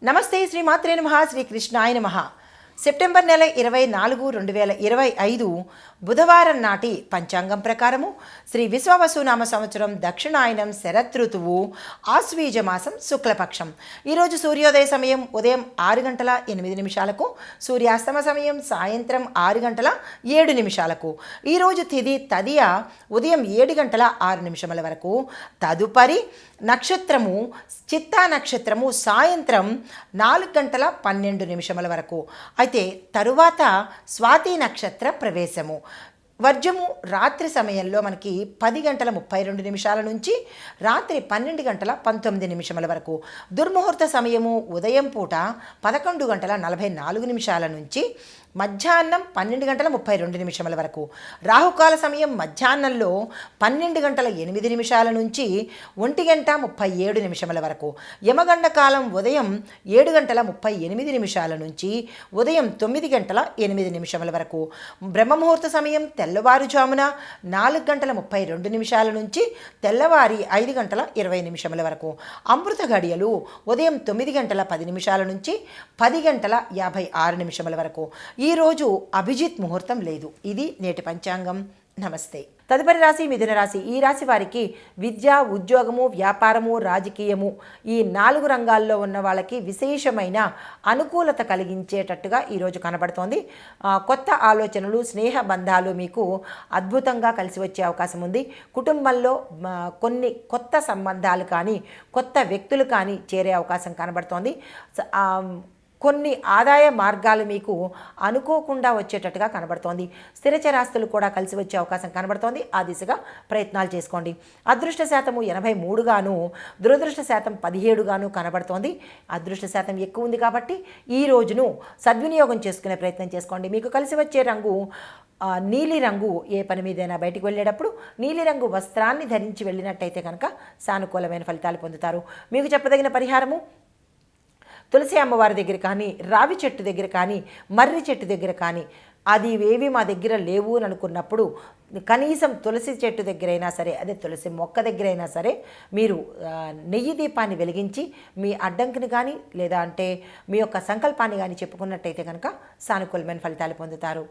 నమస్తే శ్రీమాత్రే నమః శ్రీ కృష్ణాయ నమః. సెప్టెంబర్ నెల 24, 2025 బుధవారం నాటి పంచాంగం ప్రకారము శ్రీ విశ్వావసునామ సంవత్సరం దక్షిణాయనం శరదృతువు ఆశ్వీజ మాసం శుక్లపక్షం. ఈరోజు సూర్యోదయ సమయం ఉదయం 6 గంటల 8 నిమిషాలకు, సూర్యాస్తమ సమయం సాయంత్రం 6 గంటల 7 నిమిషాలకు. ఈరోజు తిథి తదియ ఉదయం 7 గంటల 6 నిమిషముల వరకు. తదుపరి నక్షత్రము చిత్తా నక్షత్రము సాయంత్రం 4 గంటల 12 నిమిషముల వరకు. అయితే తరువాత స్వాతి నక్షత్ర ప్రవేశము. వర్జము రాత్రి సమయంలో మనకి 10 గంటల 32 నిమిషాల నుంచి రాత్రి 12 గంటల 19 నిమిషముల వరకు. దుర్ముహూర్త సమయము ఉదయం పూట 11 గంటల 44 నిమిషాల నుంచి మధ్యాహ్నం 12 గంటల 32 నిమిషముల వరకు. రాహుకాల సమయం మధ్యాహ్నంలో 12 గంటల 8 నిమిషాల నుంచి 1 గంట 37 నిమిషముల వరకు. యమగండ కాలం ఉదయం 7 గంటల 38 నిమిషాల నుంచి ఉదయం 9 గంటల 8 నిమిషముల వరకు. బ్రహ్మముహూర్త సమయం తెల్లవారుజామున 4 గంటల 32 నిమిషాల నుంచి తెల్లవారి 5 గంటల 20 నిమిషముల వరకు. అమృత గడియలు ఉదయం 9 గంటల 10 నిమిషాల నుంచి 10 గంటల 56 నిమిషముల వరకు. ఈరోజు అభిజిత్ ముహూర్తం లేదు. ఇది నేటి పంచాంగం. నమస్తే. తదుపరి రాశి మిథున రాశి. ఈ రాశి వారికి విద్య, ఉద్యోగము, వ్యాపారము, రాజకీయము ఈ 4 రంగాల్లో ఉన్న వాళ్ళకి విశేషమైన అనుకూలత కలిగించేటట్టుగా ఈరోజు కనబడుతోంది. కొత్త ఆలోచనలు, స్నేహ బంధాలు మీకు అద్భుతంగా కలిసి వచ్చే అవకాశం ఉంది. కుటుంబంలో కొన్ని కొత్త సంబంధాలు కానీ కొత్త వ్యక్తులు కానీ చేరే అవకాశం కనబడుతోంది. కొన్ని ఆదాయ మార్గాలు మీకు అనుకోకుండా వచ్చేటట్టుగా కనబడుతోంది. స్థిరచరాస్తులు కూడా కలిసి వచ్చే అవకాశం కనబడుతోంది. ఆ దిశగా ప్రయత్నాలు చేసుకోండి. అదృష్ట శాతము 83 గాను, దురదృష్ట శాతం 17 గాను కనబడుతోంది. అదృష్ట శాతం ఎక్కువ ఉంది కాబట్టి ఈ రోజును సద్వినియోగం చేసుకునే ప్రయత్నం చేసుకోండి. మీకు కలిసి వచ్చే రంగు నీలిరంగు. ఏ పని మీదైనా బయటికి వెళ్ళేటప్పుడు నీలిరంగు వస్త్రాన్ని ధరించి వెళ్ళినట్టయితే కనుక సానుకూలమైన ఫలితాలు పొందుతారు. మీకు చెప్పదగిన పరిహారము తులసి అమ్మవారి దగ్గర కానీ, రావి చెట్టు దగ్గర కానీ, మర్రి చెట్టు దగ్గర కానీ, అది ఏవి మా దగ్గర లేవు అని అనుకున్నప్పుడు కనీసం తులసి చెట్టు దగ్గరైనా సరే, అదే తులసి మొక్క దగ్గరైనా సరే మీరు నెయ్యి దీపాన్ని వెలిగించి మీ అడ్డంకిని కానీ లేదా అంటే మీ యొక్క సంకల్పాన్ని కానీ చెప్పుకున్నట్టయితే కనుక సానుకూలమైన ఫలితాలు పొందుతారు.